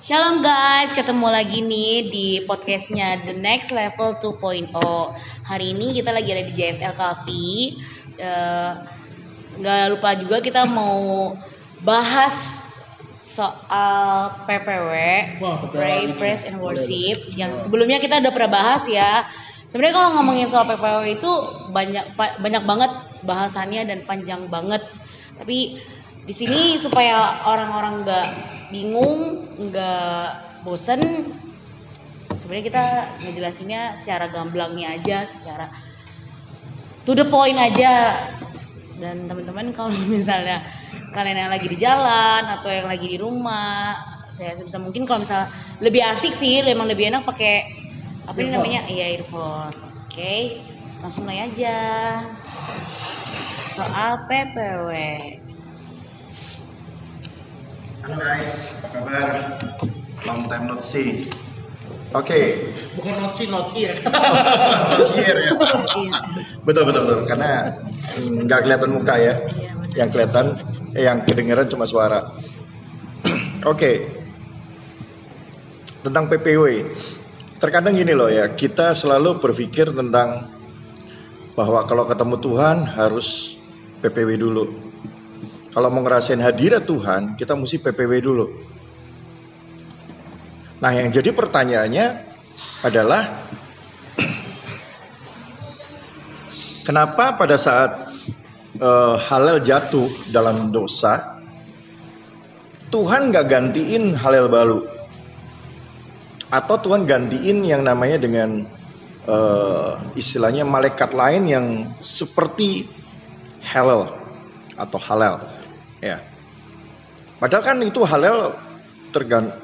Shalom guys, ketemu lagi nih di podcastnya The Next Level 2.0. Hari ini kita lagi ada di JSL Coffee. Nggak lupa juga kita mau bahas soal PPW, Pray, Praise and Worship. Yang sebelumnya kita udah pernah bahas ya. Sebenarnya kalau ngomongin soal PPW itu banyak banget bahasannya dan panjang banget. Tapi di sini supaya orang-orang nggak bingung, nggak bosen, sebenarnya kita ngejelasinnya secara gamblangnya aja, secara to the point aja. Dan teman-teman kalau misalnya kalian yang lagi di jalan atau yang lagi di rumah, saya sebisa mungkin kalau misalnya lebih asik sih, memang lebih enak pakai apa ini namanya, iya, earphone. Oke, langsung mulai aja soal PPW. Halo guys, apa kabar? Long time not see. Oke. Bukan not here. Not here ya. Betul. Karena nggak kelihatan muka ya. Iya, benar. Yang kelihatan, yang kedengeran cuma suara. Oke. Tentang PPW. Terkadang gini loh ya, kita selalu berpikir tentang bahwa kalau ketemu Tuhan harus PPW dulu. Kalau mau ngerasain hadirat Tuhan, kita mesti PPW dulu. Nah, yang jadi pertanyaannya adalah kenapa pada saat Halel jatuh dalam dosa, Tuhan gak gantiin Halel baru, atau Tuhan gantiin yang namanya dengan istilahnya malaikat lain yang seperti Halel atau Halel. Ya, padahal kan itu Halel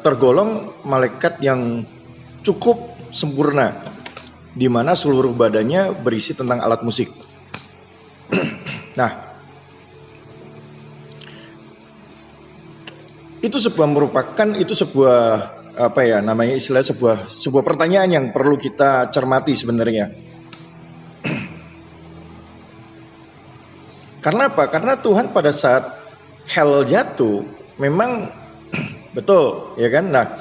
tergolong malaikat yang cukup sempurna, di mana seluruh badannya berisi tentang alat musik. Nah, itu sebuah apa ya namanya istilah sebuah pertanyaan yang perlu kita cermati sebenarnya. Karena apa? Karena Tuhan pada saat Halel jatuh memang betul ya kan. Nah,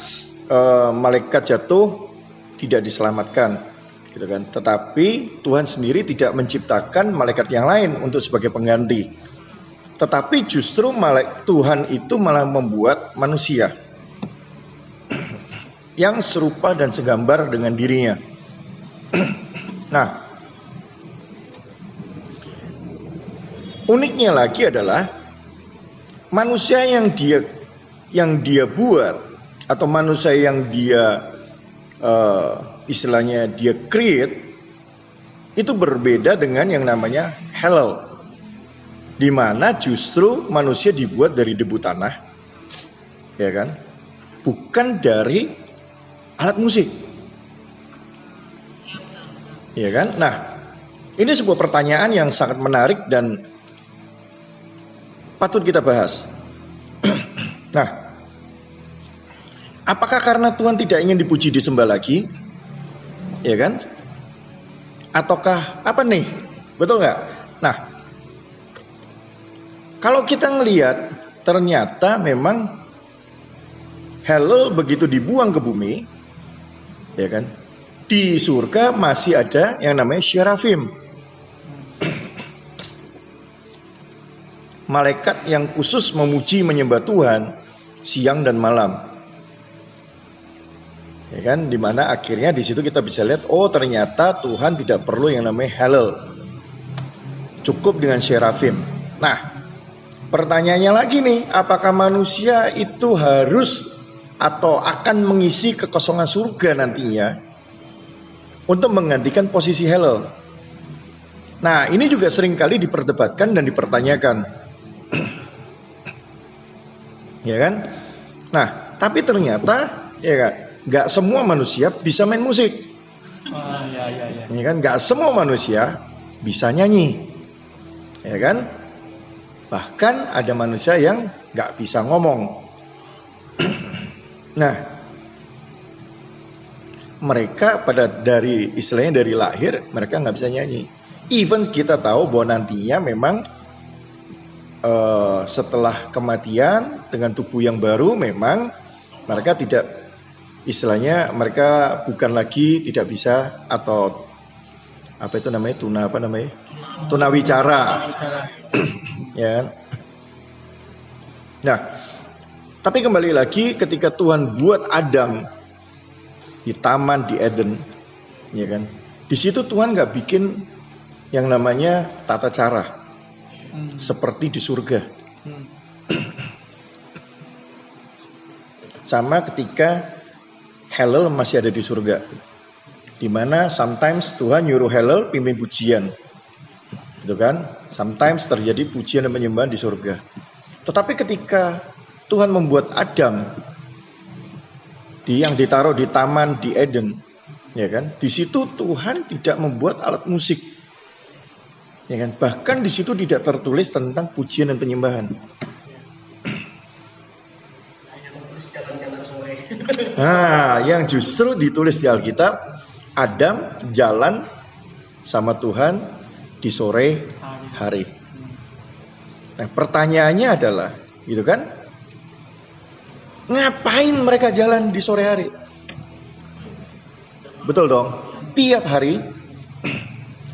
malaikat jatuh tidak diselamatkan gitu kan. Tetapi Tuhan sendiri tidak menciptakan malaikat yang lain untuk sebagai pengganti. Tetapi justru Tuhan itu malah membuat manusia yang serupa dan segambar dengan dirinya. Nah, uniknya lagi adalah manusia yang dia buat atau manusia yang dia istilahnya dia create itu berbeda dengan yang namanya Halel, di mana justru manusia dibuat dari debu tanah, ya kan, bukan dari alat musik, ya kan. Nah, ini sebuah pertanyaan yang sangat menarik dan patut kita bahas. Nah, apakah karena Tuhan tidak ingin dipuji disembah lagi? Ya kan? Ataukah apa nih? Betul nggak? Nah, kalau kita ngelihat ternyata memang Halel begitu dibuang ke bumi, ya kan? Di surga masih ada yang namanya Seraphim. Malaikat yang khusus memuji menyembah Tuhan siang dan malam, ya kan, dimana akhirnya di situ kita bisa lihat, oh ternyata Tuhan tidak perlu yang namanya Halel, cukup dengan Seraphim. Nah, pertanyaannya lagi nih, apakah manusia itu harus atau akan mengisi kekosongan surga nantinya untuk menggantikan posisi Halel? Nah, ini juga seringkali diperdebatkan dan dipertanyakan. Ya kan? Nah, tapi ternyata ya kan, nggak semua manusia bisa main musik. Ya kan? Nggak semua manusia bisa nyanyi. Ya kan? Bahkan ada manusia yang nggak bisa ngomong. Nah, mereka dari istilahnya dari lahir mereka nggak bisa nyanyi. Even kita tahu bahwa nantinya memang setelah kematian dengan tubuh yang baru memang Mereka tidak, istilahnya mereka bukan lagi tidak bisa atau apa itu namanya tunawicara. Ya. Nah, tapi kembali lagi ketika Tuhan buat Adam di taman di Eden, ya kan? Di situ Tuhan nggak bikin yang namanya tata cara seperti di surga. Sama ketika Hallel masih ada di surga, di mana sometimes Tuhan nyuruh Hallel pimpin pujian, gitu kan? Sometimes terjadi pujian dan penyembahan di surga. Tetapi ketika Tuhan membuat Adam yang ditaruh di taman di Eden, ya kan? Di situ Tuhan tidak membuat alat musik, ya kan? Bahkan di situ tidak tertulis tentang pujian dan penyembahan. Nah, yang justru ditulis di Alkitab, Adam jalan sama Tuhan di sore hari. Nah, pertanyaannya adalah, gitu kan? Ngapain mereka jalan di sore hari? Betul dong. Tiap hari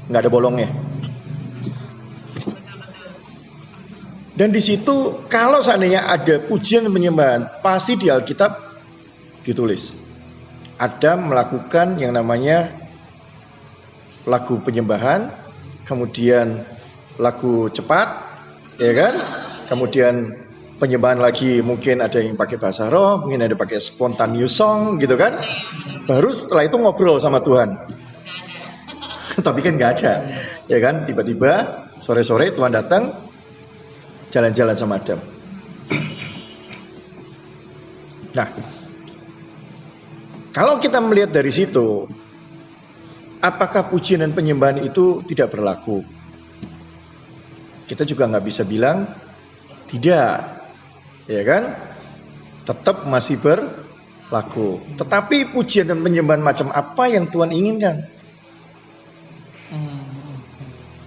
nggak ada bolongnya. Dan di situ kalau seandainya ada pujian dan penyembahan, pasti di Alkitab ditulis. Adam melakukan yang namanya lagu penyembahan, kemudian lagu cepat, ya kan? Kemudian penyembahan lagi, mungkin ada yang pakai bahasa roh, mungkin ada pakai spontaneous song gitu kan. Baru setelah itu ngobrol sama Tuhan. Tapi kan nggak ada, ya kan? Tiba-tiba sore-sore Tuhan datang, jalan-jalan sama Adam. Nah, kalau kita melihat dari situ, apakah pujian dan penyembahan itu tidak berlaku? Kita juga nggak bisa bilang tidak, ya kan? Tetap masih berlaku. Tetapi pujian dan penyembahan macam apa yang Tuhan inginkan?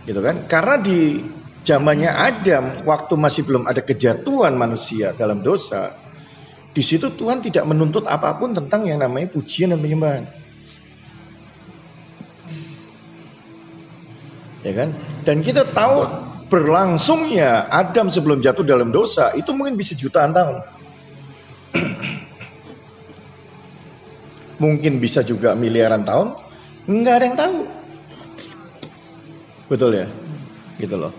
Gitu kan? Karena di zamannya Adam, waktu masih belum ada kejatuhan manusia dalam dosa, di situ Tuhan tidak menuntut apapun tentang yang namanya pujian dan penyembahan. Ya kan? Dan kita tahu berlangsungnya Adam sebelum jatuh dalam dosa itu mungkin bisa jutaan tahun. Mungkin bisa juga miliaran tahun, nggak ada yang tahu. Betul ya? Gitu loh.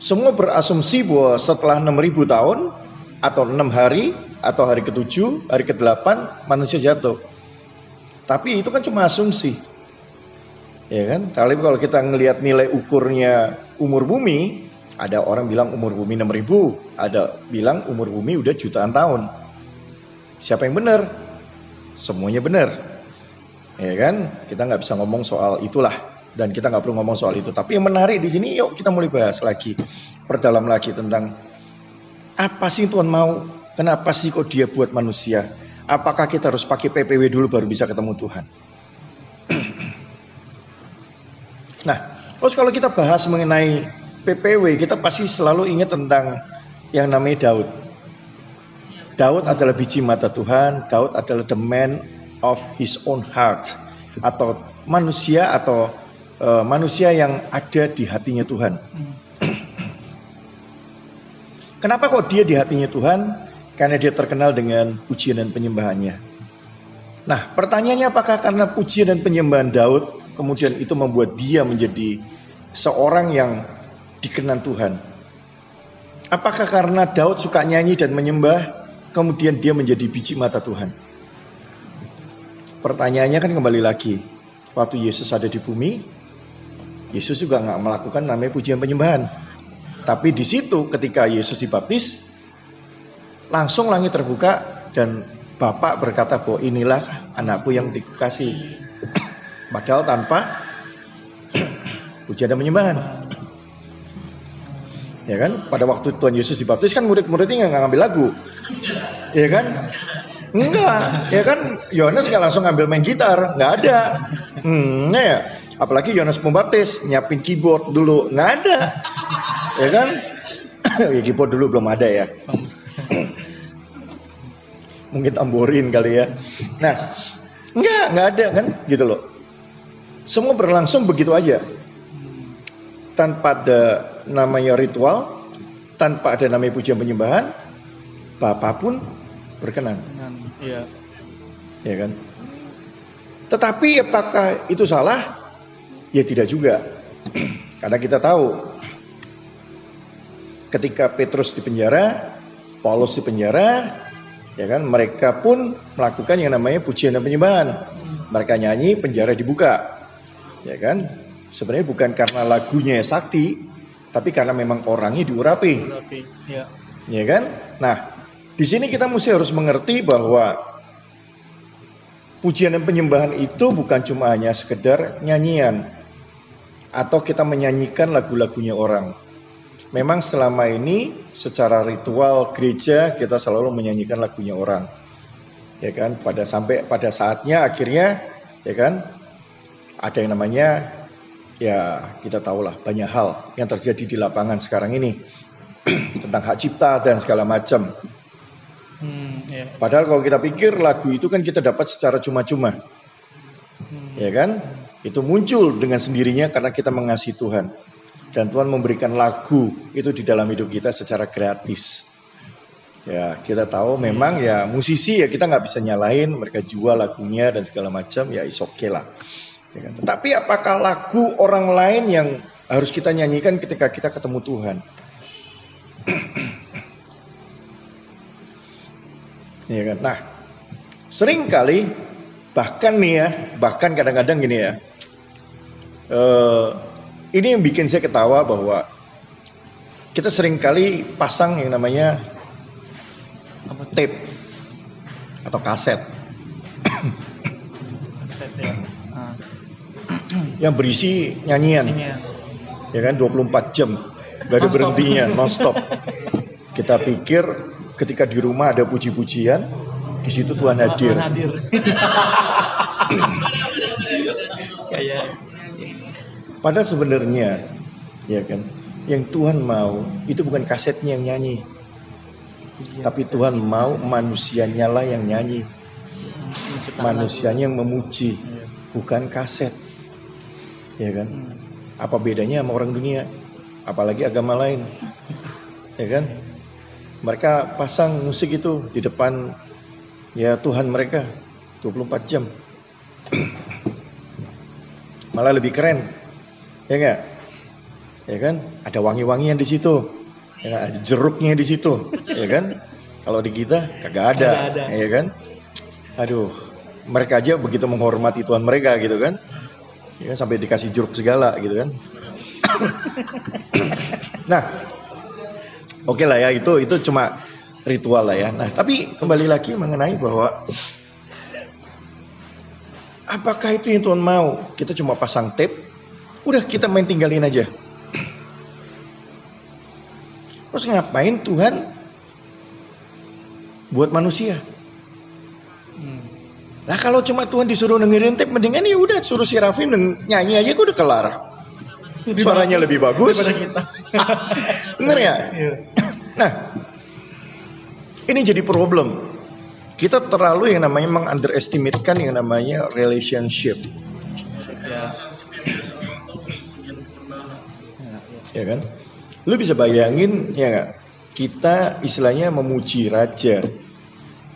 Semua berasumsi bahwa setelah 6.000 tahun atau 6 hari atau hari ke-7, hari ke-8 manusia jatuh. Tapi itu kan cuma asumsi. Ya kan? Kalau kita ngelihat nilai ukurnya umur bumi, ada orang bilang umur bumi 6.000, ada bilang umur bumi udah jutaan tahun. Siapa yang benar? Semuanya benar. Ya kan? Kita nggak bisa ngomong soal itulah, dan kita nggak perlu ngomong soal itu. Tapi yang menarik di sini, yuk kita mulai bahas lagi, perdalam lagi tentang apa sih Tuhan mau? Kenapa sih kok Dia buat manusia? Apakah kita harus pakai PPW dulu baru bisa ketemu Tuhan? Nah, terus kalau kita bahas mengenai PPW, kita pasti selalu ingat tentang yang namanya Daud. Daud adalah biji mata Tuhan. Daud adalah the man of his own heart, atau manusia manusia yang ada di hatinya Tuhan. Kenapa kok dia di hatinya Tuhan? Karena dia terkenal dengan pujian dan penyembahannya. Nah, pertanyaannya, apakah karena pujian dan penyembahan Daud kemudian itu membuat dia menjadi seorang yang dikenal Tuhan? Apakah karena Daud suka nyanyi dan menyembah kemudian dia menjadi biji mata Tuhan? Pertanyaannya kan kembali lagi, waktu Yesus ada di bumi, Yesus juga nggak melakukan namanya pujian penyembahan. Tapi di situ ketika Yesus dibaptis, langsung langit terbuka dan Bapa berkata bahwa inilah anakku yang dikasihi. Padahal tanpa pujian dan penyembahan. Ya kan? Pada waktu Tuhan Yesus dibaptis kan murid-muridnya nggak ngambil lagu. Ya kan? Enggak. Ya kan? Yohanes nggak langsung ngambil main gitar, nggak ada. Ya. Apalagi Yohanes Pembaptis nyiapin keyboard dulu, nggak ada. Ya kan? Ya, keyboard dulu belum ada ya. Mungkin tamborin kali ya. Nah, enggak ada kan gitu loh. Semua berlangsung begitu aja. Tanpa ada namanya ritual, tanpa ada namanya pujian penyembahan, Bapa pun berkenan. Iya. Ya kan? Tetapi apakah itu salah? Ya tidak juga. Karena kita tahu ketika Petrus dipenjara, Paulus dipenjara, ya kan, mereka pun melakukan yang namanya pujian dan penyembahan. Mereka nyanyi, penjara dibuka, ya kan. Sebenarnya bukan karena lagunya sakti, tapi karena memang orangnya diurapi, ya kan. Nah, di sini kita mesti harus mengerti bahwa pujian dan penyembahan itu bukan cuma hanya sekedar nyanyian atau kita menyanyikan lagu-lagunya orang. Memang selama ini secara ritual gereja kita selalu menyanyikan lagunya orang, ya kan. Sampai pada saatnya akhirnya, ya kan, ada yang namanya, ya kita tahulah banyak hal yang terjadi di lapangan sekarang ini tentang hak cipta dan segala macam. Padahal kalau kita pikir lagu itu kan kita dapat secara cuma-cuma, ya kan. Itu muncul dengan sendirinya karena kita mengasihi Tuhan. Dan Tuhan memberikan lagu itu di dalam hidup kita secara gratis. Ya kita tahu memang ya musisi ya kita nggak bisa nyalain, mereka jual lagunya dan segala macam, ya is okay lah. Ya kan? Tetapi apakah lagu orang lain yang harus kita nyanyikan ketika kita ketemu Tuhan? Ya kan? Nah, sering kali bahkan kadang-kadang gini ya. Ini yang bikin saya ketawa bahwa kita sering kali pasang yang namanya tape atau kaset yang berisi nyanyian, ya kan, 24 jam gak ada berhentinya, non-stop. Kita pikir ketika di rumah ada puji-pujian, di situ Tuhan hadir. Padahal sebenarnya, ya kan, yang Tuhan mau itu bukan kasetnya yang nyanyi, tapi Tuhan mau manusianya lah yang nyanyi, manusianya yang memuji, bukan kaset, ya kan? Apa bedanya sama orang dunia, apalagi agama lain, ya kan? Mereka pasang musik itu di depan ya Tuhan mereka 24 jam, malah lebih keren. Ya enggak? Ya kan? Ada wangi-wangian di situ. Ya kan? Ada jeruknya di situ. Ya kan? Kalau di kita kagak ada. Ya kan? Aduh, mereka aja begitu menghormati Tuhan mereka gitu kan. Ya kan? Sampai dikasih jeruk segala gitu kan. Nah, oke lah ya, itu cuma ritual lah ya. Nah, tapi kembali lagi mengenai bahwa apakah itu yang Tuhan mau? Kita cuma pasang tape, udah kita main tinggalin aja. Terus ngapain Tuhan buat manusia? Nah kalau cuma Tuhan disuruh dengerin tape, mendingan ya udah suruh Serafim nyanyi aja, udah kelar. Suaranya lebih bagus daripada kita. Bener ya? Nah, ini jadi problem. Kita terlalu yang namanya meng-underestimate-kan yang namanya relationship. Ya kan? Lu bisa bayangin ya gak? Kita istilahnya memuji raja.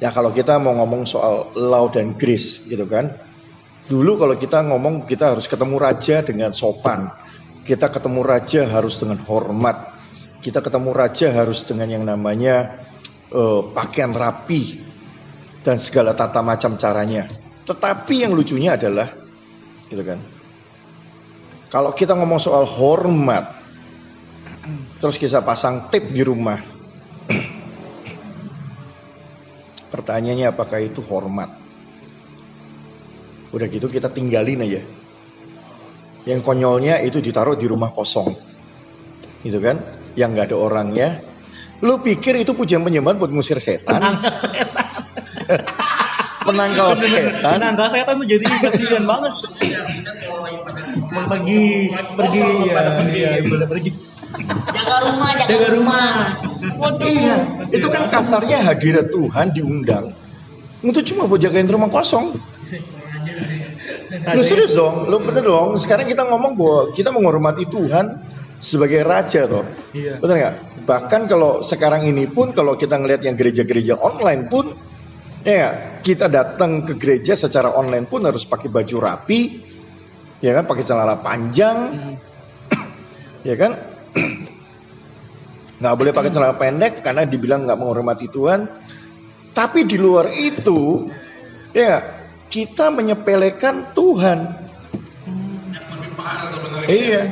Ya kalau kita mau ngomong soal law dan grace gitu kan. Dulu kalau kita ngomong kita harus ketemu raja dengan sopan. Kita ketemu raja harus dengan hormat. Kita ketemu raja harus dengan yang namanya pakaian rapi dan segala tata macam caranya. Tetapi yang lucunya adalah gitu kan. Kalau kita ngomong soal hormat, terus kita pasang tape di rumah, pertanyaannya apakah itu hormat? Udah gitu kita tinggalin aja. Yang konyolnya itu ditaruh di rumah kosong, gitu kan? Yang nggak ada orangnya. Lu pikir itu pujian penyembahan buat ngusir setan? Penangkal setan. Penangkal setan tuh jadi kasihan banget. Mau pergi ya, pergi. Jaga rumah. Waduh. Iya, itu kan kasarnya hadirat Tuhan diundang Itu cuma buat jagain rumah kosong. Lu serius dong, lu bener dong. Sekarang kita ngomong bahwa kita menghormati Tuhan sebagai raja toh. Iya. Bener nggak? Bahkan kalau sekarang ini pun kalau kita ngelihat yang gereja-gereja online pun, ya kita datang ke gereja secara online pun harus pakai baju rapi, ya kan? Pakai celana panjang, ya kan? Nggak boleh pakai celana pendek karena dibilang nggak menghormati Tuhan. Tapi di luar itu, ya kita menyepelekan Tuhan. Lebih parah sebenarnya. Iya.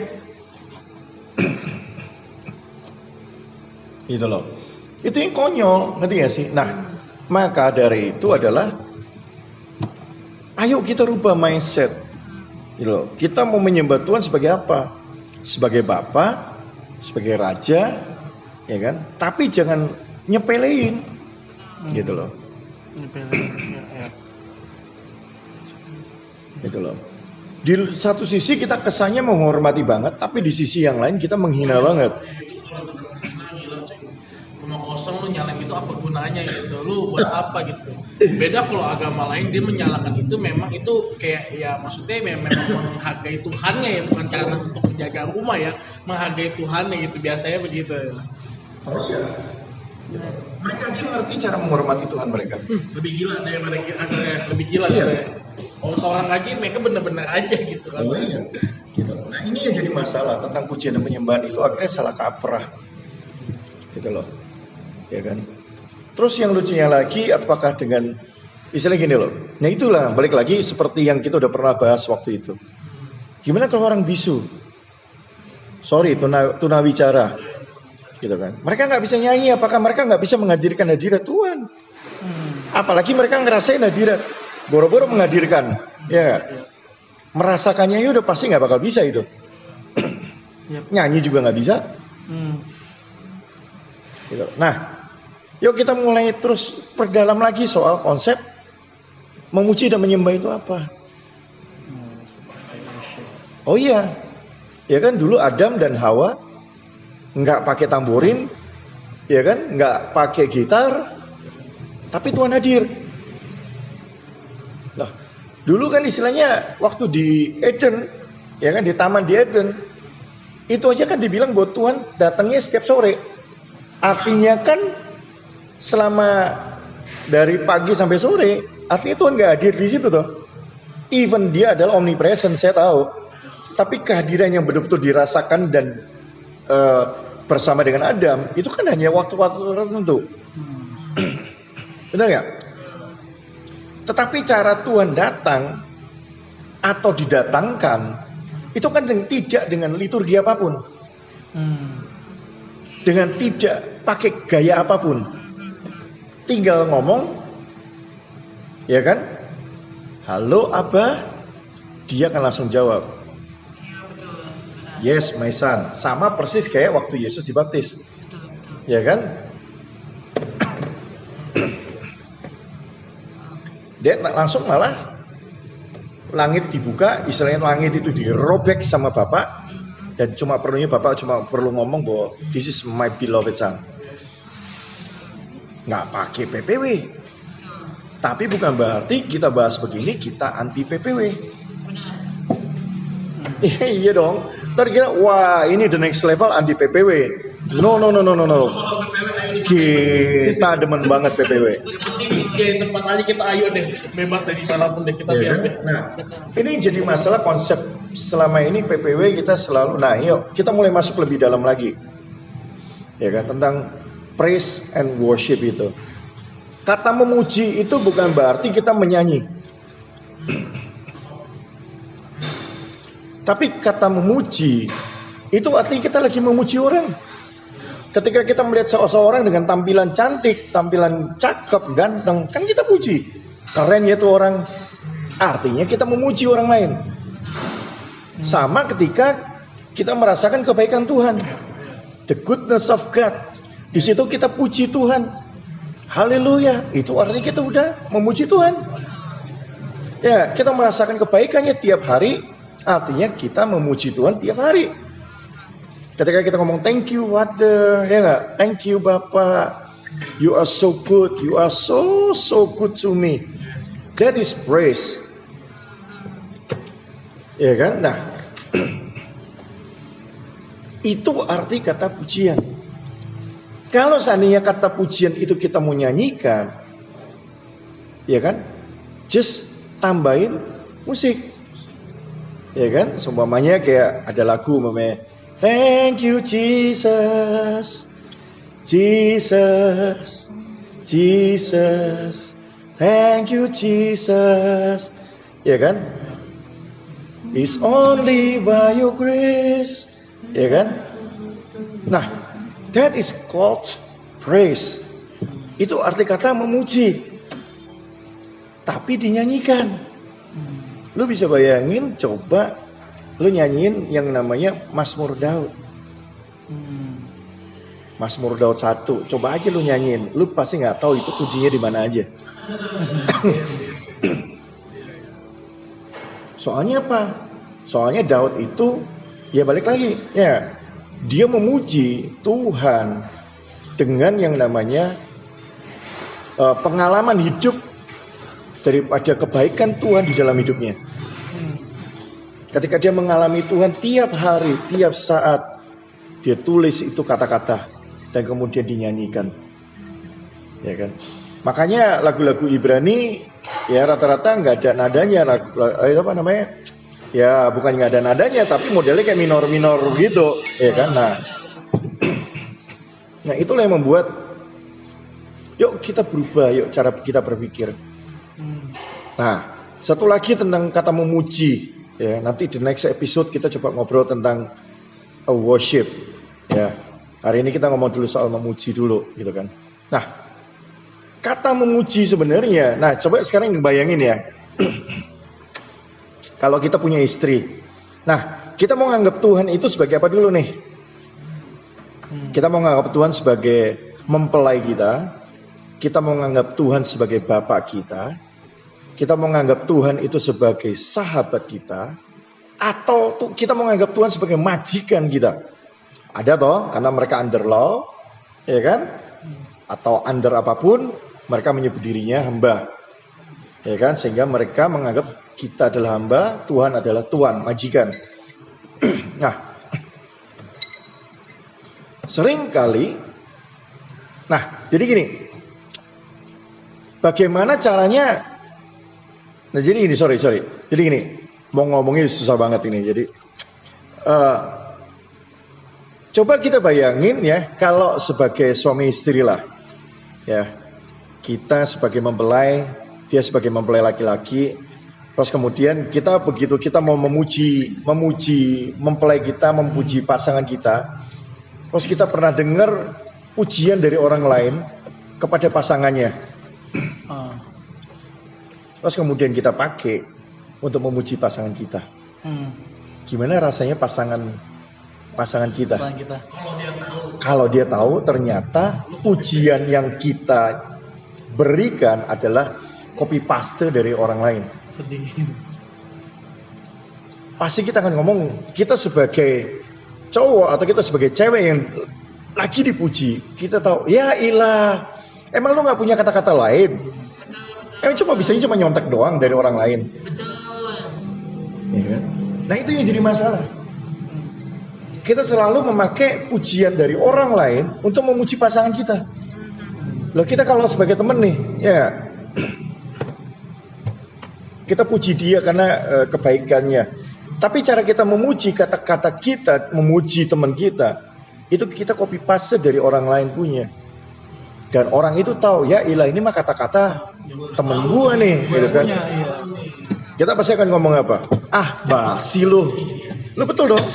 Itu loh. Itu yang konyol, ngerti gak sih? Nah, maka dari itu adalah ayo kita rubah mindset. Gitu loh. Kita mau menyembah Tuhan sebagai apa? Sebagai Bapa, sebagai Raja, ya kan? Tapi jangan nyepelein. Gitu loh. Gitu loh. Di satu sisi kita kesannya menghormati banget, tapi di sisi yang lain kita menghina banget. Itu kalau bener menghina gila cuy. Rumah kosong lu nyalain itu apa gunanya gitu? Lu buat apa gitu? Beda kalau agama lain dia menyalakan itu memang itu kayak ya maksudnya memang menghargai Tuhannya ya, bukan karena untuk menjaga rumah ya, menghargai Tuhannya gitu, biasanya begitu. Oh iya. Gitu. Mereka aja ngerti cara menghormati Tuhan mereka. Lebih gila daripada kita asalnya, lebih gila Iya. katanya. Kalau seorang lagi mereka bener-bener aja gitu kan. Oh iya. Gitu. Nah ini yang jadi masalah tentang pujian dan penyembahan itu akhirnya salah kaprah. Gitu loh. Ya kan. Terus yang lucunya lagi apakah dengan istilah gini loh. Nah itulah balik lagi seperti yang kita udah pernah bahas waktu itu. Gimana kalau orang bisu? Sorry, tunawicara. Gitu kan. Mereka nggak bisa nyanyi, apakah mereka nggak bisa menghadirkan hadirat Tuhan? Apalagi mereka ngerasain hadirat, boro-boro menghadirkan, ya gak? Merasakannya ya udah pasti nggak bakal bisa itu. Nyanyi juga nggak bisa. Gitu. Nah, yuk kita mulai terus perdalam lagi soal konsep memuji dan menyembah itu apa? Oh iya, ya kan dulu Adam dan Hawa nggak pakai tamborin, ya kan, nggak pakai gitar, tapi Tuhan hadir. Lah, dulu kan istilahnya waktu di Eden, ya kan di taman di Eden, itu aja kan dibilang bahwa Tuhan datangnya setiap sore. Artinya kan selama dari pagi sampai sore, artinya Tuhan nggak hadir di situ toh. Even dia adalah omnipresent, saya tahu, tapi kehadiran yang betul-betul dirasakan dan bersama dengan Adam itu kan hanya waktu-waktu tertentu. Benar nggak? Tetapi cara Tuhan datang atau didatangkan itu kan tidak dengan liturgi apapun, dengan tidak pakai gaya apapun, tinggal ngomong, ya kan? Halo Abah, dia akan langsung jawab. Yes, my son. Sama persis kayak waktu Yesus dibaptis. Ya kan? Dia langsung malah langit dibuka, istilahnya langit itu dirobek sama Bapak, dan Bapak cuma perlu ngomong bahwa this is my beloved son. Nggak pakai PPW. Tapi bukan berarti kita bahas begini kita anti PPW. Iya dong. Ntar kira wah ini the next level anti PPW. No. Kita demen banget PPW. Yang penting di tempat aja kita ayo deh, bebas dari manapun deh kita siap deh. Nah, ini jadi masalah konsep selama ini PPW kita selalu. Nah, yuk kita mulai masuk lebih dalam lagi, ya kan, tentang praise and worship itu. Kata memuji itu bukan berarti kita menyanyi. Tapi kata memuji itu artinya kita lagi memuji orang. Ketika kita melihat seseorang dengan tampilan cantik, tampilan cakep, ganteng, kan kita puji. Keren ya tuh orang. Artinya kita memuji orang lain. Sama ketika kita merasakan kebaikan Tuhan, the goodness of God. Di situ kita puji Tuhan. Haleluya. Itu artinya kita udah memuji Tuhan. Ya, kita merasakan kebaikannya tiap hari. Artinya kita memuji Tuhan tiap hari. Ketika kita ngomong thank you Father, ya nggak? Thank you Bapak. You are so good. You are so good to me. That is praise. Ya kan? Nah, itu arti kata pujian. Kalau seandainya kata pujian itu kita mau nyanyikan, ya kan? Just tambahin musik. Ya kan? Seumpamanya kayak ada lagu namanya Thank you Jesus. Jesus. Jesus. Thank you Jesus. Ya kan? It's only by your grace. Ya kan? Nah, that is called praise. Itu arti kata memuji. Tapi dinyanyikan. Lu bisa bayangin, coba lu nyanyiin yang namanya Mazmur Daud. Mazmur Daud 1. Coba aja lu nyanyiin. Lu pasti nggak tahu itu kuncinya di mana aja. Soalnya apa? Soalnya Daud itu ya balik lagi, ya. Dia memuji Tuhan dengan yang namanya pengalaman hidup daripada kebaikan Tuhan di dalam hidupnya. Ketika dia mengalami Tuhan tiap hari, tiap saat, dia tulis itu kata-kata dan kemudian dinyanyikan. Ya kan? Makanya lagu-lagu Ibrani ya rata-rata nggak ada nadanya, apa namanya? Ya bukan nggak ada nadanya, tapi modelnya kayak minor-minor gitu, ya kan? Nah itulah yang membuat, yuk kita berubah, yuk cara kita berpikir. Nah satu lagi tentang kata memuji, ya nanti di next episode kita coba ngobrol tentang worship, ya. Hari ini kita ngomong dulu soal memuji dulu, gitu kan? Nah kata memuji sebenarnya, nah coba sekarang ngebayangin ya. Kalau kita punya istri, nah kita mau nganggap Tuhan itu sebagai apa dulu nih? Kita mau nganggap Tuhan sebagai mempelai kita mau nganggap Tuhan sebagai bapak kita mau nganggap Tuhan itu sebagai sahabat kita, atau kita mau nganggap Tuhan sebagai majikan kita. Ada toh, karena mereka under law, ya kan? Atau under apapun, mereka menyebut dirinya hamba, ya kan? Sehingga mereka menganggap kita adalah hamba, Tuhan adalah tuan, majikan. Nah, sering kali, nah jadi gini, bagaimana caranya? Nah jadi gini, sorry, jadi gini, mau ngomongnya susah banget ini. Jadi, coba kita bayangin ya, kalau sebagai suami istri lah, ya, kita sebagai mempelai, dia sebagai mempelai laki-laki. Terus kemudian begitu kita mau memuji mempelai kita, memuji pasangan kita. Terus kita pernah dengar pujian dari orang lain kepada pasangannya. Terus kemudian kita pakai untuk memuji pasangan kita. Gimana rasanya pasangan kita? Kalau dia tahu ternyata pujian yang kita berikan adalah copy paste dari orang lain. Pasti kita akan ngomong, kita sebagai cowok atau kita sebagai cewek yang lagi dipuji, kita tahu, ya ilah, emang lu nggak punya kata-kata lain? Emang bisanya cuma nyontek doang dari orang lain? Ya kan? Nah itu yang jadi masalah. Kita selalu memakai pujian dari orang lain untuk memuji pasangan kita. Loh kita kalau sebagai temen nih, ya kita puji dia karena kebaikannya. Tapi cara kita memuji, kata-kata kita memuji teman kita, itu kita copy paste dari orang lain punya. Dan orang itu tahu, ya ilah ini mah kata-kata temen gua nih, gitu kan. Kita pasti akan ngomong apa? Ah basi lu betul dong.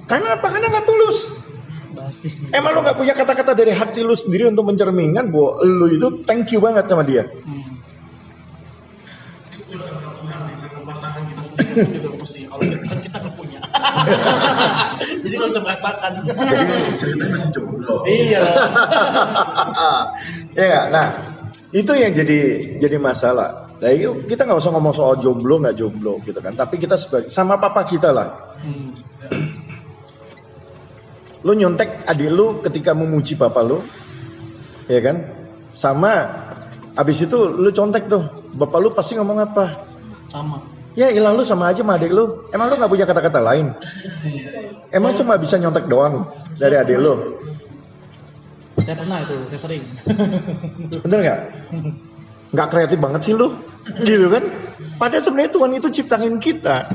Karena apa? Karena gak tulus. Emang lu gak punya kata-kata dari hati lu sendiri untuk mencerminkan bahwa lu itu thank you banget sama dia. Sama pasangan kita sendiri juga mesti. Kalau kita nggak punya, jadi nggak bisa merasakan. Jadi ceritanya masih jomblo. Iya. Ya, nah itu yang jadi masalah. Nah, kita nggak usah ngomong soal jomblo nggak jomblo gitu kan. Tapi kita sama papa kita lah. Lu nyontek adik lu ketika memuji bapak lu, ya kan? Sama, abis itu lu contek tuh, bapak lu pasti ngomong apa? Sama. Ya ilah lu sama aja sama adik lu. Emang lu nggak punya kata-kata lain? Emang cuma bisa nyontek doang dari adik lu? Saya pernah itu, saya sering. Bener nggak? Nggak kreatif banget sih lu, gitu kan? Padahal sebenarnya Tuhan itu ciptain kita,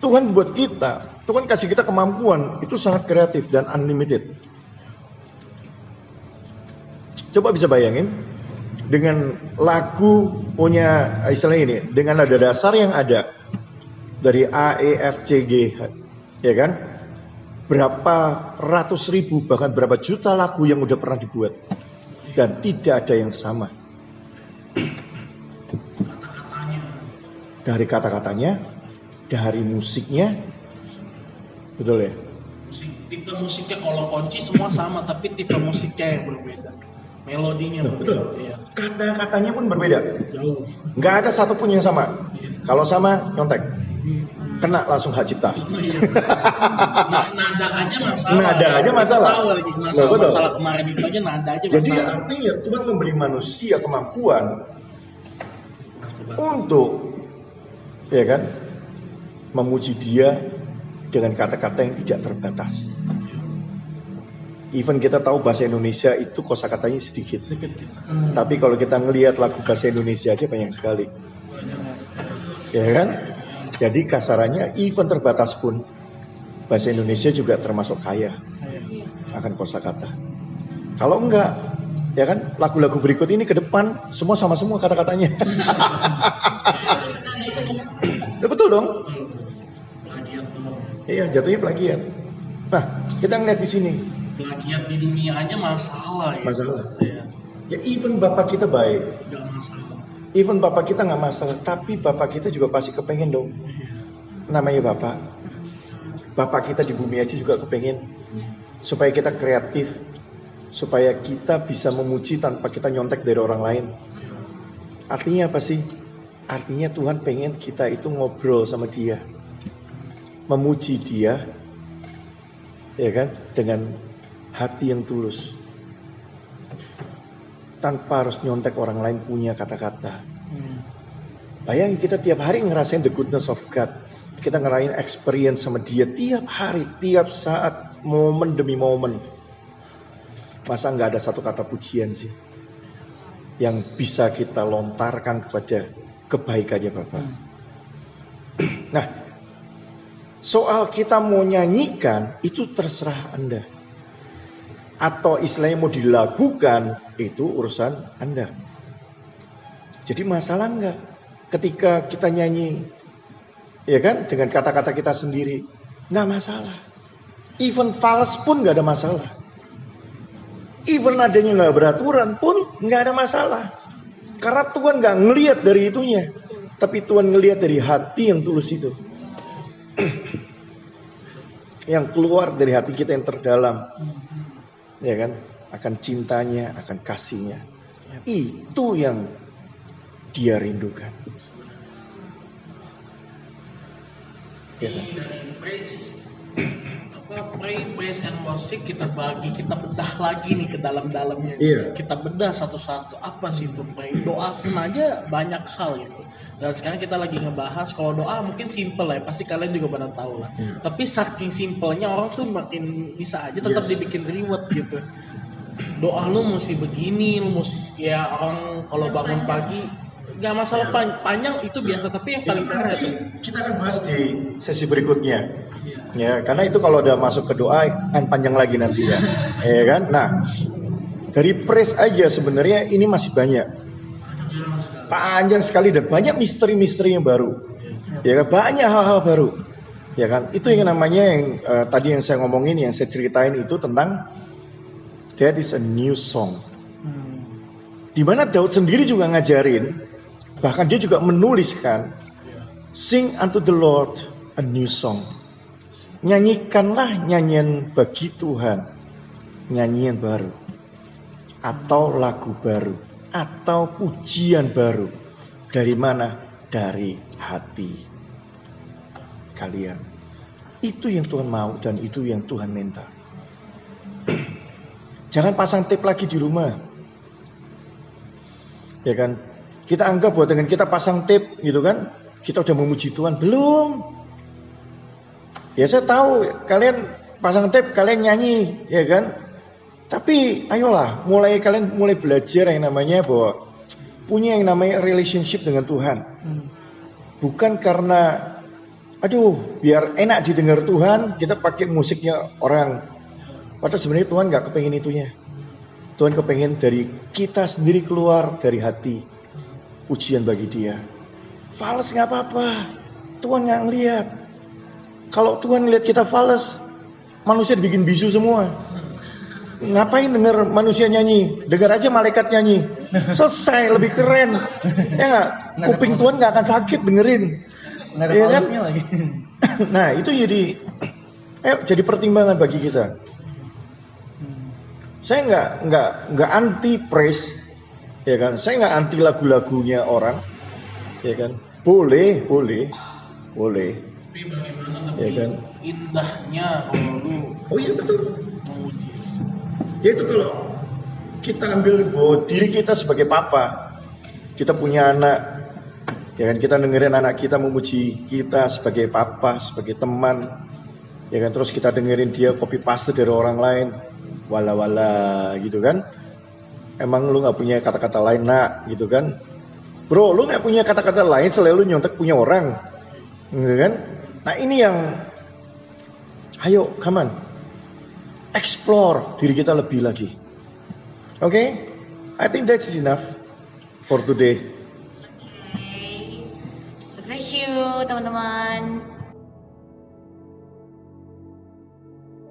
Tuhan buat kita, Tuhan kasih kita kemampuan itu sangat kreatif dan unlimited. Coba bisa bayangin dengan lagu punya istilahnya ini, dengan nada dasar yang ada dari A, E, F, C, G, ya kan? Berapa ratus ribu bahkan berapa juta lagu yang udah pernah dibuat dan tidak ada yang sama. Dari kata-katanya, dari musiknya, betul ya? Tipe musiknya kalau kunci semua sama, tapi tipe musiknya yang berbeda, melodinya berbeda. Iya. Kata-katanya pun berbeda. Jauh. Nggak ada satupun yang sama. Kalau sama, nyontek. Kena langsung hak cipta. Nada aja masalah. Nada aja masalah. Tahu lagi masalah kemarin itu aja nada aja masalah. Jadi artinya Tuhan memberi manusia kemampuan untuk, ya kan, memuji Dia dengan kata-kata yang tidak terbatas. Even kita tahu bahasa Indonesia itu kosakatanya sedikit. Tapi kalau kita ngelihat lagu bahasa Indonesia aja banyak sekali. Ya kan? Jadi kasarannya even terbatas pun bahasa Indonesia juga termasuk kaya akan kosakata. Kalau enggak, ya kan, lagu-lagu berikut ini ke depan semua sama semua kata-katanya. Ya, betul dong? Plagiat tuh. Iya, jatuhnya plagiat. Nah, kita ngeliat di sini. Plagiat di dunia aja masalah ya. Masalah. Ya, Ya even bapak kita baik, nggak masalah. even bapak kita nggak masalah, tapi bapak kita juga pasti kepengen dong. Namanya bapak. Bapak kita di bumi aja juga kepengen supaya kita kreatif, supaya kita bisa memuji tanpa kita nyontek dari orang lain. Artinya apa sih? Artinya Tuhan pengen kita itu ngobrol sama Dia, memuji Dia, ya kan, dengan hati yang tulus, tanpa harus nyontek orang lain punya kata-kata. Bayangin kita tiap hari ngerasain the goodness of God. Kita ngerasain experience sama Dia tiap hari, tiap saat, momen demi momen. Masa nggak ada satu kata pujian sih yang bisa kita lontarkan kepada kebaikannya Bapa. Nah, soal kita mau nyanyikan itu terserah Anda. Atau istilahnya mau dilakukan, itu urusan Anda. Jadi masalah enggak ketika kita nyanyi, ya kan, dengan kata-kata kita sendiri, enggak masalah. Even fals pun enggak ada masalah. Even adanya enggak beraturan pun enggak ada masalah. Karena Tuhan enggak ngelihat dari itunya, tapi Tuhan ngelihat dari hati yang tulus itu. Yang keluar dari hati kita yang terdalam. Ya kan, akan cintanya, akan kasihnya. Itu yang Dia rindukan. Ya kan? Dari praise and worship kita bagi, kita bedah lagi nih ke dalam-dalamnya. Iya. Kita bedah satu-satu. Apa sih itu praise? Doa pun aja banyak hal gitu. Dan sekarang kita lagi ngebahas kalau doa mungkin simple lah ya, pasti kalian juga pada tahu lah. Tapi saking simpelnya orang tuh makin bisa aja tetap dibikin reward gitu. Doa lu mesti begini, lu mesti ya orang kalau bangun pagi nggak masalah panjang itu biasa, tapi yang paling parah itu kita akan bahas di sesi berikutnya. Ya, karena itu kalau udah masuk ke doa kan panjang lagi nanti ya. Ya kan? Nah, dari praise aja sebenarnya ini masih banyak. Panjang sekali dan banyak misteri-misteri yang baru. Ya kan? Banyak hal-hal baru. Ya kan? Itu yang namanya yang tadi yang saya ngomongin, yang saya ceritain itu tentang that is a new song. Dimana Daud sendiri juga ngajarin, bahkan dia juga menuliskan, sing unto the Lord a new song. Nyanyikanlah nyanyian bagi Tuhan, nyanyian baru, atau lagu baru, atau pujian baru. Dari mana? Dari hati kalian. Itu yang Tuhan mau dan itu yang Tuhan minta. Jangan pasang tape lagi di rumah. Ya kan? Kita anggap bahwa dengan kita pasang tape gitu kan, kita udah memuji Tuhan. Belum. Ya saya tahu kalian pasang tape, kalian nyanyi, ya kan? Tapi ayolah, kalian mulai belajar yang namanya bahwa punya yang namanya relationship dengan Tuhan. Bukan karena aduh biar enak didengar Tuhan kita pakai musiknya orang. Padahal sebenarnya Tuhan gak kepengen itunya. Tuhan kepengen dari kita sendiri keluar dari hati. Ujian bagi dia. Fales gak apa-apa. Tuhan gak ngeliat. Kalau Tuhan ngeliat kita fales, manusia dibikin bisu semua. Ngapain denger manusia nyanyi? Dengar aja malaikat nyanyi. Selesai, lebih keren. Ya gak? Kuping Tuhan gak akan sakit dengerin. Nggak ada Ya kan? falesnya lagi. Nah itu jadi pertimbangan bagi kita. Saya nggak anti praise, ya kan? Saya nggak anti lagu-lagunya orang, ya kan? Boleh. Tapi bagaimana Ya kan? indahnya kalau lu Oh iya betul. memuji. Ya itu kalau kita ambil bahwa diri kita sebagai papa, kita punya anak, ya kan? Kita dengerin anak kita memuji kita sebagai papa, sebagai teman, ya kan? Terus kita dengerin dia copy paste dari orang lain. Wala-wala gitu kan. Emang lu gak punya kata-kata lain nak gitu kan. Bro lu gak punya kata-kata lain selain lu nyontek punya orang gitu kan. Nah ini yang ayo come on, explore diri kita lebih lagi. Okay? I think that's enough for today. Okay. God bless you teman-teman.